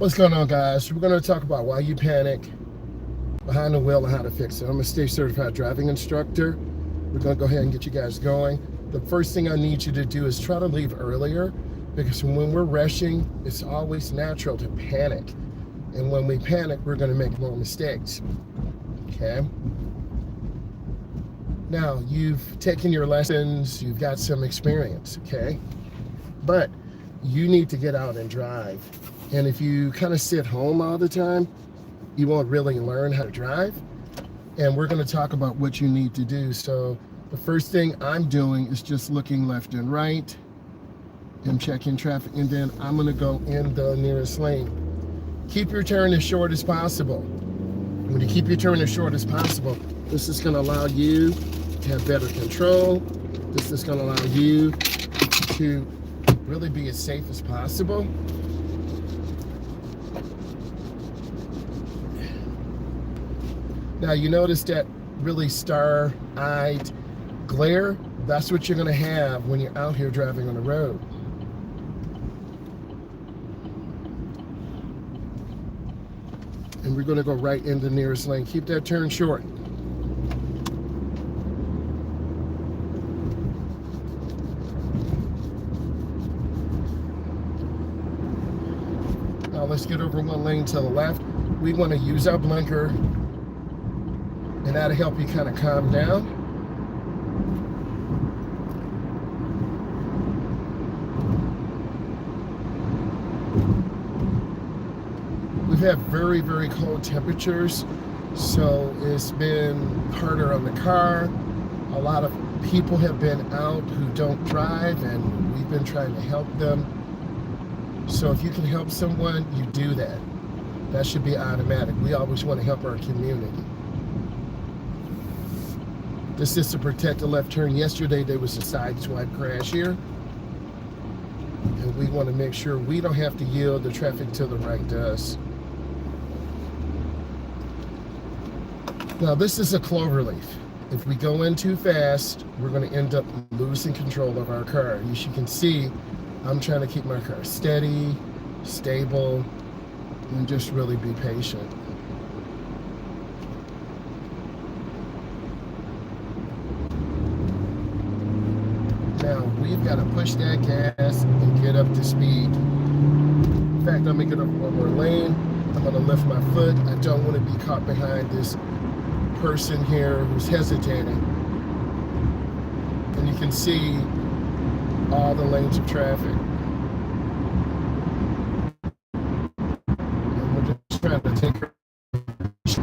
What's going on, guys? We're going to talk about why you panic behind the wheel and how to fix it. I'm a state certified driving instructor. We're going to go ahead and get you guys going. The first thing I need you to do is try to leave earlier, because when we're rushing, it's always natural to panic. And when we panic, we're going to make more mistakes. Okay? Now, you've taken your lessons, you've got some experience, okay? But you need to get out and drive. And if you kind of sit home all the time, you won't really learn how to drive. And we're going to talk about what you need to do. So the first thing I'm doing is just looking left and right and checking traffic. And then I'm going to go in the nearest lane. Keep your turn as short as possible. When you keep your turn as short as possible, this is going to allow you to have better control. This is going to allow you to really be as safe as possible. Now, you notice that really star-eyed glare? That's what you're going to have when you're out here driving on the road. And we're going to go right in the nearest lane. Keep that turn short. Now let's get over one lane to the left. We want to use our blinker, and that'll help you kind of calm down. We've had very, very cold temperatures, so it's been harder on the car. A lot of people have been out who don't drive, and we've been trying to help them. So if you can help someone, you do that. That should be automatic. We always want to help our community. This is to protect the left turn. Yesterday there was a side swipe crash here, and we want to make sure we don't have to yield. The traffic to the right does. Now this is a clover leaf. If we go in too fast, we're going to end up losing control of our car. As you can see, I'm trying to keep my car steady, stable, and just really be patient. Now, we've got to push that gas and get up to speed. In fact, I'm going to get up one more lane. I'm going to lift my foot. I don't want to be caught behind this person here who's hesitating. And you can see all the lanes of traffic. And we're just trying to take her. Okay,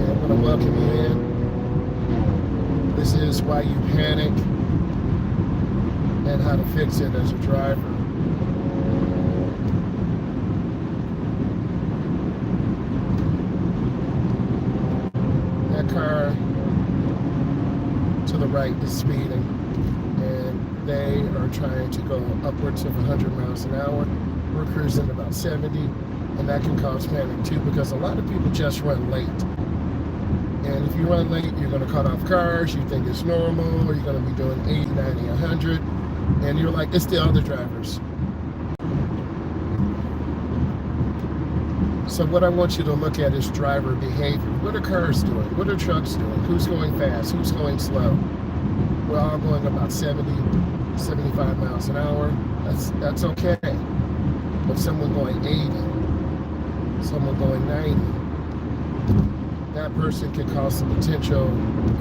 I'm going to welcome you in. This is why you panic and how to fix it as a driver. That car to the right is speeding, and they are trying to go upwards of 100 miles an hour. We're cruising about 70, and that can cause panic too, because a lot of people just run late. And if you run late, you're going to cut off cars. You think it's normal, or you're going to be doing 80, 90, 100, and you're like, it's the other drivers. So what I want you to look at is driver behavior. What are cars doing? What are trucks doing? Who's going fast? Who's going slow? We're all going about 70, 75 miles an hour. That's okay. But someone going 80, someone going 90, that person can cause a potential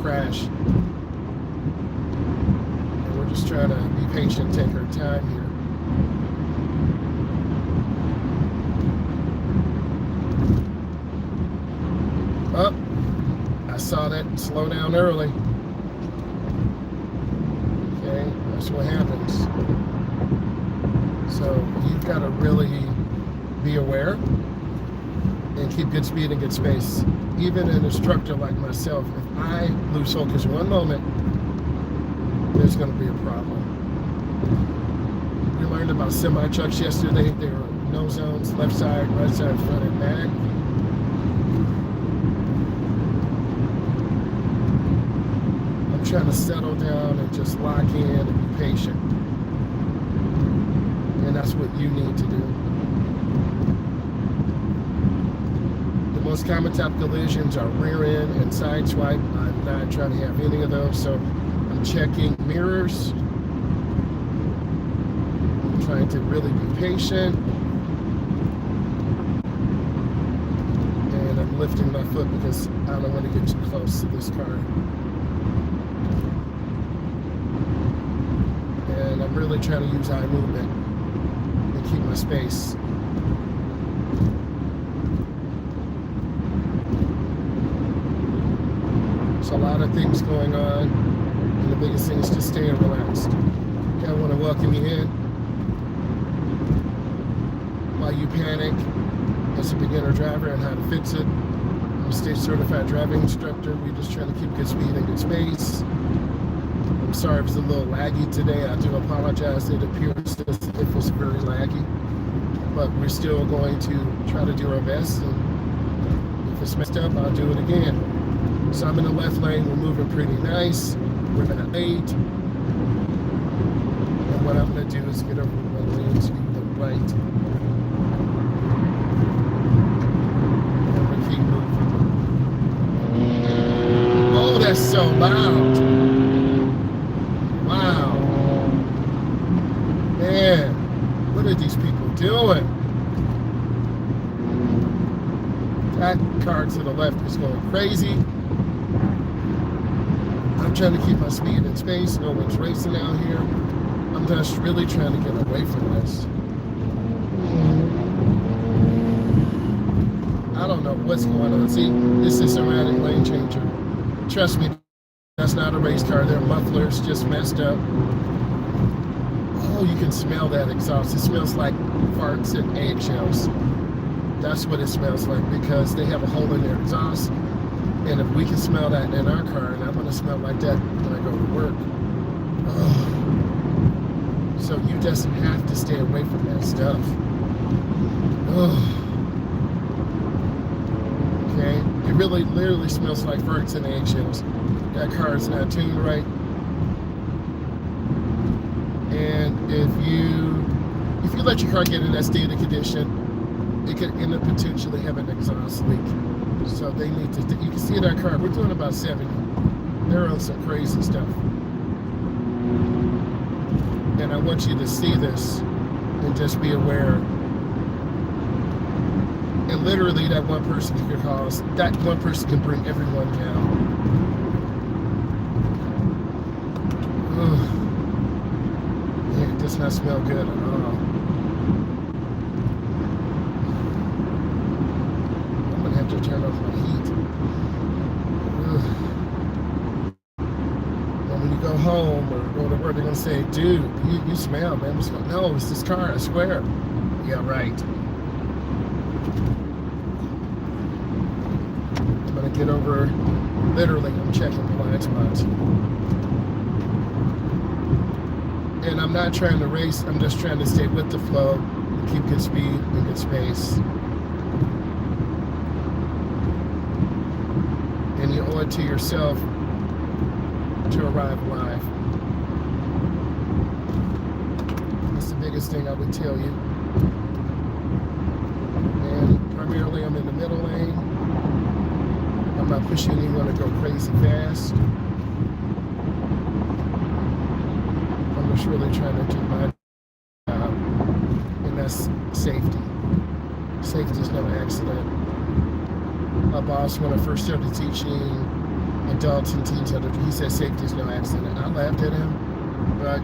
crash. And we're just trying to be patient, take our time here. Oh, I saw that slow down early. Okay, that's what happens. So you've got to really be aware and keep good speed and good space. Even an instructor like myself, if I lose focus one moment, there's going to be a problem. We learned about semi-trucks yesterday. There are no zones, left side, right side, front and back. Trying to settle down and just lock in and be patient. And And that's what you need to do. The most common type of collisions are rear end and side swipe. I'm not trying to have any of those, so I'm checking mirrors. I'm trying to really be patient. And I'm lifting my foot because I don't want to get too close to this car. And I'm really trying to use eye movement and keep my space. There's a lot of things going on, and the biggest thing is just staying relaxed. Okay, I want to welcome you in. While you panic as a beginner driver and how to fix it, I'm a state certified driving instructor. We're just trying to keep good speed and good space. I'm sorry if it's a little laggy today. I do apologize. It appears as if it's very laggy, but we're still going to try to do our best. And if it's messed up, I'll do it again. So I'm in the left lane. We're moving pretty nice. We're not late. And what I'm going to do is get over the lane to the right. And we keep moving. Oh, that's so loud. Wow. Man, what are these people doing? That car to the left is going crazy. I'm trying to keep my speed in space. No one's racing out here. I'm just really trying to get away from this. I don't know what's going on. See, this is a erratic lane changer. Trust me, that's not a race car. Their muffler's just messed up. Oh, you can smell that exhaust. It smells like farts and eggshells. That's what it smells like because they have a hole in their exhaust. And if we can smell that in our car, and I'm going to smell like that when I go to work. Oh. So you just have to stay away from that stuff. Oh. Okay? It really literally smells like farts and eggshells. That car is not tuned right. And if you let your car get in that state of condition, it could end up potentially having an exhaust leak. So they need to, you can see that car, we're doing about 70. They're on some crazy stuff. And I want you to see this and just be aware. And literally that one person can cause, that one person can bring everyone down. Ugh. Yeah, it does not smell good at all. To turn off my heat. And when you go home or go to work, they're gonna say, dude, you smell, man. Just go, no, it's this car, I swear. Yeah, right. I'm gonna get over, literally, I'm checking blind spots. And I'm not trying to race, I'm just trying to stay with the flow, keep good speed and good space. And you owe it to yourself to arrive alive. That's the biggest thing I would tell you. And primarily I'm in the middle lane. I'm not pushing anyone to go crazy fast. I'm just really trying to do my job, and that's safety. Safety is no accident. My boss, when I first started teaching adults and teens how to do, he said safety is no accident. I laughed at him, but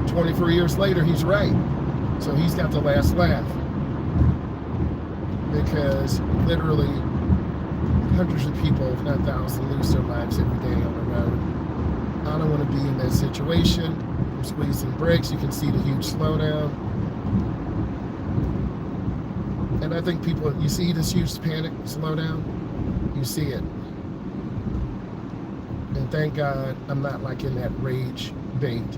24 years later, he's right. So he's got the last laugh. Because literally hundreds of people, if not thousands, lose their lives every day on the road. I don't want to be in that situation. I'm squeezing brakes. You can see the huge slowdown. And I think people, you see this huge panic, slowdown, you see it. And thank God I'm not like in that rage bait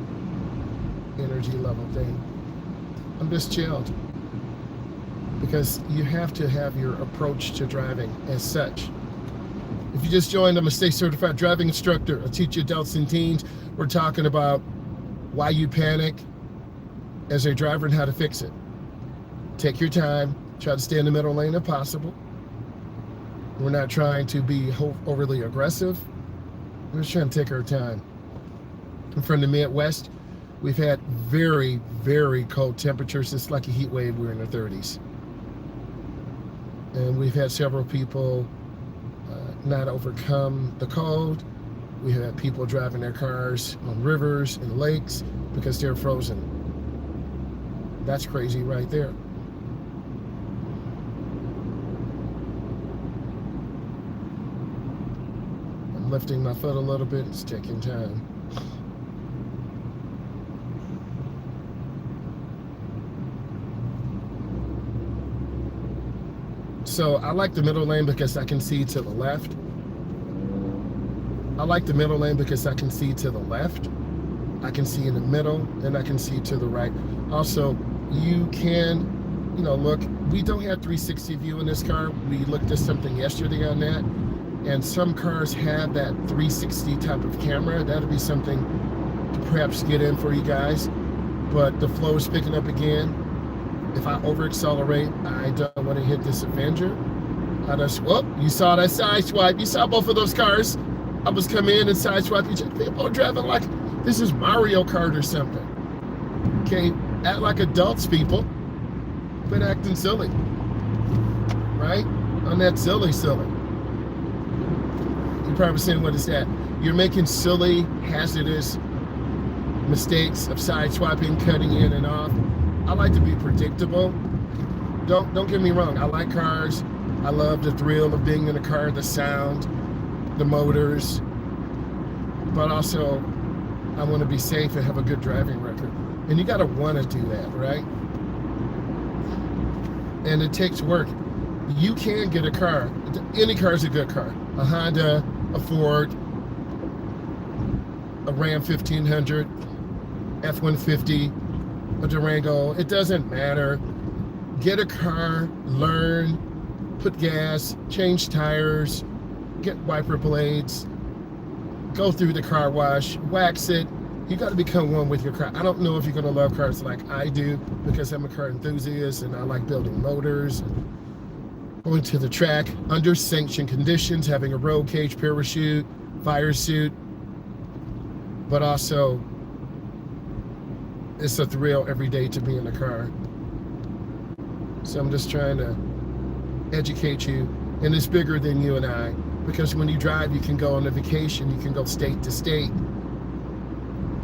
energy level thing. I'm just chilled. Because you have to have your approach to driving as such. If you just joined, I'm a state certified driving instructor. I teach adults and teens. We're talking about why you panic, as a driver and how to fix it. Take your time. Try to stay in the middle lane if possible. We're not trying to be overly aggressive. We're just trying to take our time. I'm from the Midwest. We've had very, very cold temperatures. It's like a heat wave. We're in the 30s. And we've had several people not overcome the cold. We had people driving their cars on rivers and lakes because they're frozen. That's crazy right there. I'm lifting my foot a little bit. It's taking time. So I like the middle lane because I can see to the left. I like the middle lane because I can see to the left. I can see in the middle, and I can see to the right. Also, you can, look, we don't have 360 view in this car. We looked at something yesterday on that, and some cars have that 360 type of camera. That'll be something to perhaps get in for you guys. But the flow is picking up again. If I over accelerate, I don't want to hit this Avenger. I just, you saw that side swipe. You saw both of those cars. I was coming in and side swiping. People are driving like this is Mario Kart or something. Okay, act like adults, people. Quit acting silly. Right? On that silly. You're probably saying, what is that? You're making silly, hazardous mistakes of side swiping, cutting in and off. I like to be predictable. Don't get me wrong. I like cars. I love the thrill of being in a car, the sound, the motors. But also, I want to be safe and have a good driving record. And you got to want to do that, right? And it takes work. You can get a car. Any car is a good car. A Honda, a Ford, a Ram 1500, F-150, a Durango. It doesn't matter. Get a car, learn, put gas, change tires, get wiper blades, go through the car wash, wax it. You got to become one with your car. I don't know if you're going to love cars like I do because I'm a car enthusiast and I like building motors, and going to the track under sanctioned conditions, having a roll cage, parachute, fire suit, but also it's a thrill every day to be in the car. So I'm just trying to educate you, and it's bigger than you and I, because when you drive, you can go on a vacation, you can go state to state,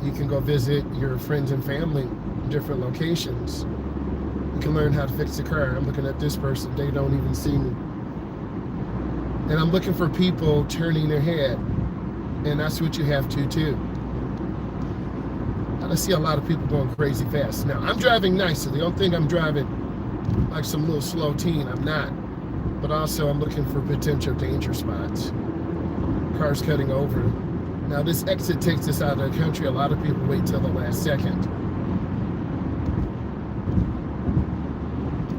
you can go visit your friends and family in different locations. You can learn how to fix the car. I'm looking at this person, they don't even see me. And I'm looking for people turning their head, and that's what you have to too. I see a lot of people going crazy fast. Now, I'm driving nicely. Don't think I'm driving like some little slow teen. I'm not. But also, I'm looking for potential danger spots. Cars cutting over. Now, this exit takes us out of the country. A lot of people wait till the last second.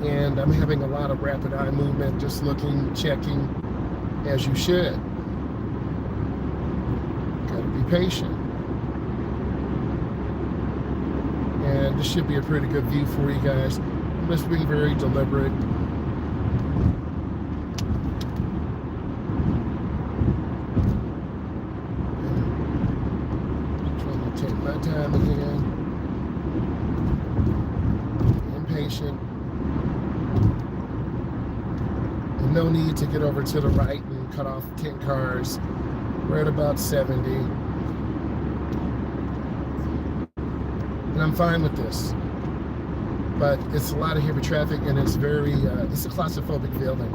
And I'm having a lot of rapid eye movement, just looking, checking, as you should. Gotta be patient. And this should be a pretty good view for you guys. I'm just being very deliberate. I'm trying to take my time again. Impatient. And no need to get over to the right and cut off 10 cars. We're at about 70. And I'm fine with this, but it's a lot of heavy traffic, and it's very, it's a claustrophobic feeling.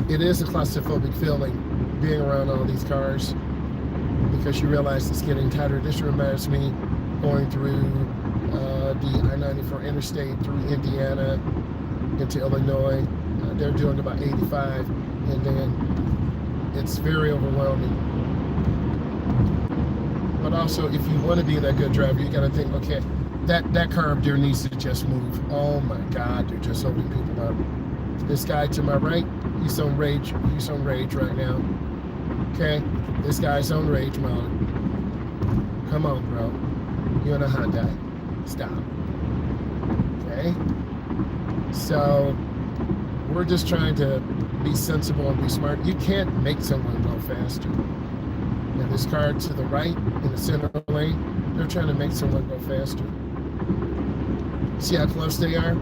It is a claustrophobic feeling being around all these cars, because you realize it's getting tighter. This reminds me going through the I-94 interstate through Indiana into Illinois. They're doing about 85, and then it's very overwhelming. But also, if you want to be that good driver, you got to think, okay, that car up there needs to just move. Oh my God, they're just holding people up. This guy to my right, he's on rage. He's on rage right now. Okay, this guy's on rage mode. Come on, bro. You're in a Hyundai. Stop. Okay? So we're just trying to be sensible and be smart. You can't make someone go faster. Now this car to the right in the center lane, they're trying to make someone go faster. See how close they are?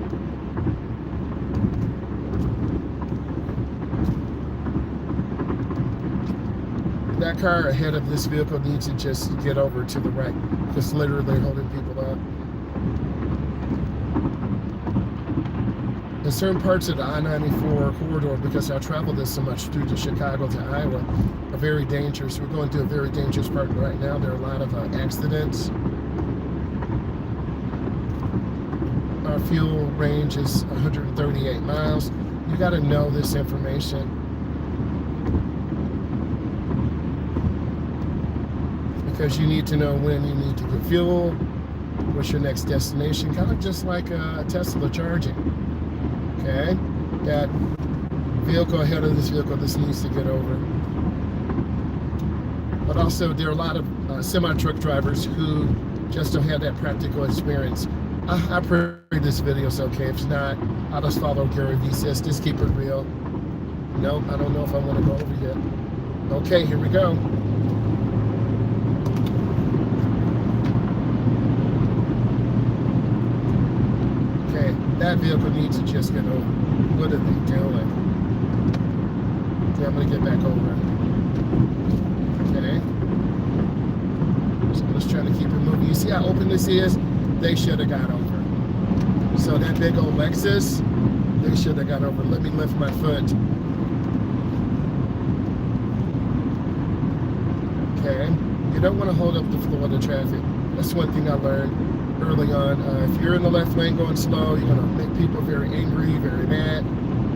That car ahead of this vehicle needs to just get over to the right, because literally they're holding people up. In certain parts of the I-94 corridor, because I travel this so much through to Chicago to Iowa, are very dangerous. We're going through a very dangerous part right now. There are a lot of accidents. Our fuel range is 138 miles. You got to know this information. Because you need to know when you need to get fuel, what's your next destination, kind of just like a Tesla charging. Okay, that vehicle ahead of this vehicle, this needs to get over. But also there are a lot of semi-truck drivers who just don't have that practical experience. I pray this video is okay. If it's not, I'll just follow Gary Vee says, just keep it real. Nope, I don't know if I want to go over yet. Okay, here we go. That vehicle needs to just get over. What are they doing? Okay, I'm going to get back over. Okay. So I'm just trying to keep it moving. You see how open this is? They should have got over. So that big old Lexus, they should have got over. Let me lift my foot. Okay. You don't want to hold up the flow of the traffic. That's one thing I learned early on. If you're in the left lane going slow, you're going to make people very angry, very mad.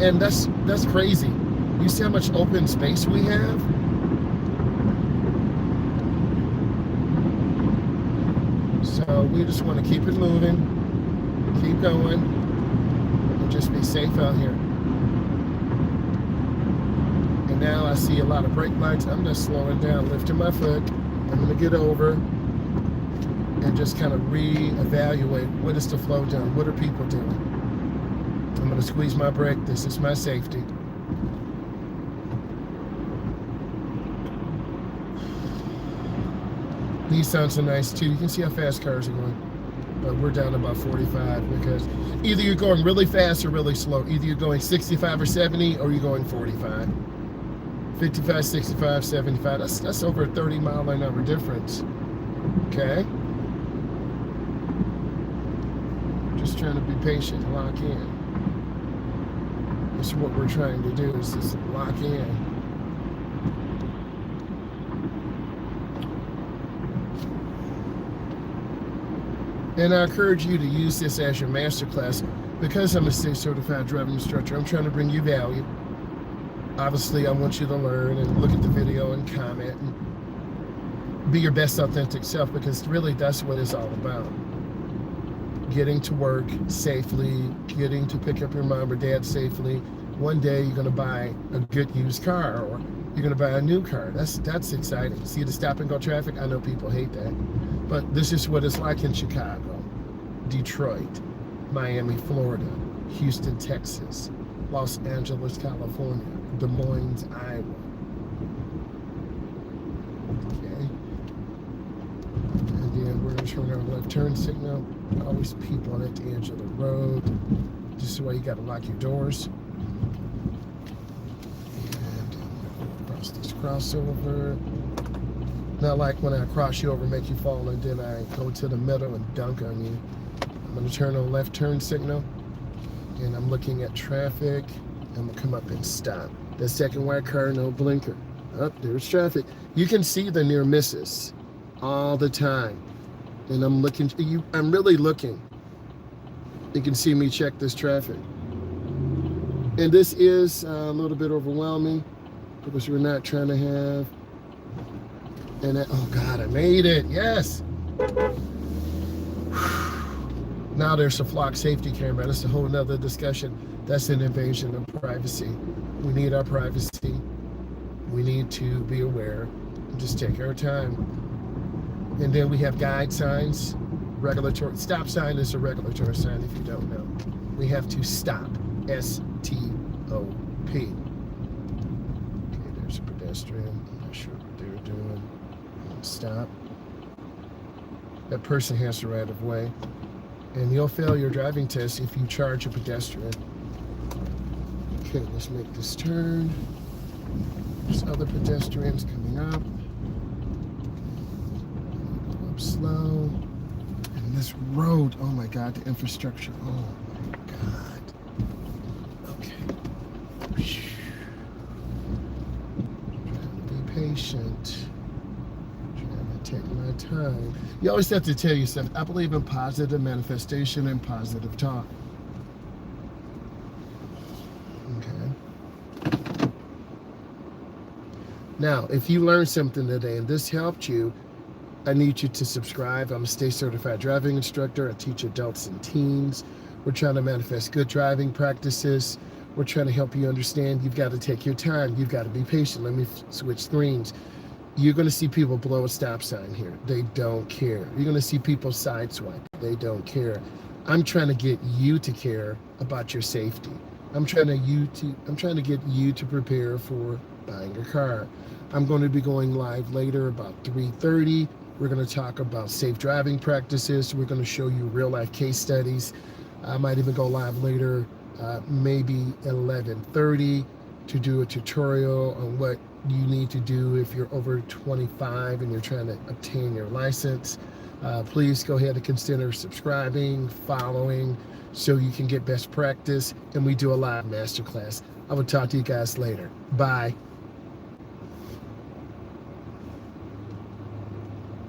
And that's crazy. You see how much open space we have? So we just want to keep it moving, keep going, and just be safe out here. And now I see a lot of brake lights. I'm just slowing down, lifting my foot. I'm going to get over and just kind of reevaluate what is the flow doing, what are people doing. I'm going to squeeze my brake. This is my safety. These sounds so nice too. You can see how fast cars are going. But we're down to about 45 because either you're going really fast or really slow. Either you're going 65 or 70 or you're going 45. 55, 65, 75. That's over a 30-mile-an-hour difference. Okay? Just trying to be patient, lock in. That's what we're trying to do, is just lock in. And I encourage you to use this as your masterclass. Because I'm a state-certified driving instructor, I'm trying to bring you value. Obviously, I want you to learn and look at the video and comment and be your best authentic self, because really that's what it's all about. Getting to work safely, getting to pick up your mom or dad safely. One day you're going to buy a good used car, or you're going to buy a new car. That's exciting. See the stop and go traffic? I know people hate that. But this is what it's like in Chicago, Detroit, Miami, Florida, Houston, Texas, Los Angeles, California, Des Moines, Iowa. Okay. And then we're going to turn our left turn signal. Always people at the edge of the road. This is why you got to lock your doors. And cross this crossover. Not like when I cross you over, make you fall, and then I go to the middle and dunk on you. I'm going to turn on left turn signal. And I'm looking at traffic. I'm going to come up and stop. The second white car, no blinker. Oh, there's traffic. You can see the near misses all the time. And I'm looking, I'm really looking. You can see me check this traffic. And this is a little bit overwhelming because we're not trying to have, oh God, I made it, yes. Now there's a flock safety camera. That's a whole nother discussion. That's an invasion of privacy. We need our privacy. We need to be aware and just take our time. And then we have guide signs. Regulatory stop sign is a regulatory sign if you don't know. We have to stop. S-T-O-P. Okay, there's a pedestrian. I'm not sure what they're doing. Stop. That person has the right of way. And you'll fail your driving test if you charge a pedestrian. Okay, let's make this turn. There's other pedestrians coming up. Go up slow. And this road, oh my God, the infrastructure, oh my God. Okay. Trying to be patient. Trying to take my time. You always have to tell yourself, I believe in positive manifestation and positive talk. Okay. Now, if you learned something today and this helped you, I need you to subscribe. I'm a state certified driving instructor. I teach adults and teens. We're trying to manifest good driving practices. We're trying to help you understand you've got to take your time. You've got to be patient. Let me switch screens. You're going to see people blow a stop sign here. They don't care. You're going to see people sideswipe. They don't care. I'm trying to get you to care about your safety. I'm trying to get you to prepare for buying a car. I'm going to be going live later about 3:30. We're going to talk about safe driving practices. We're going to show you real life case studies. I might even go live later, maybe 11:30, to do a tutorial on what you need to do if you're over 25 and you're trying to obtain your license. Please go ahead and consider subscribing, following, so you can get best practice. And we do a live masterclass. I will talk to you guys later. Bye.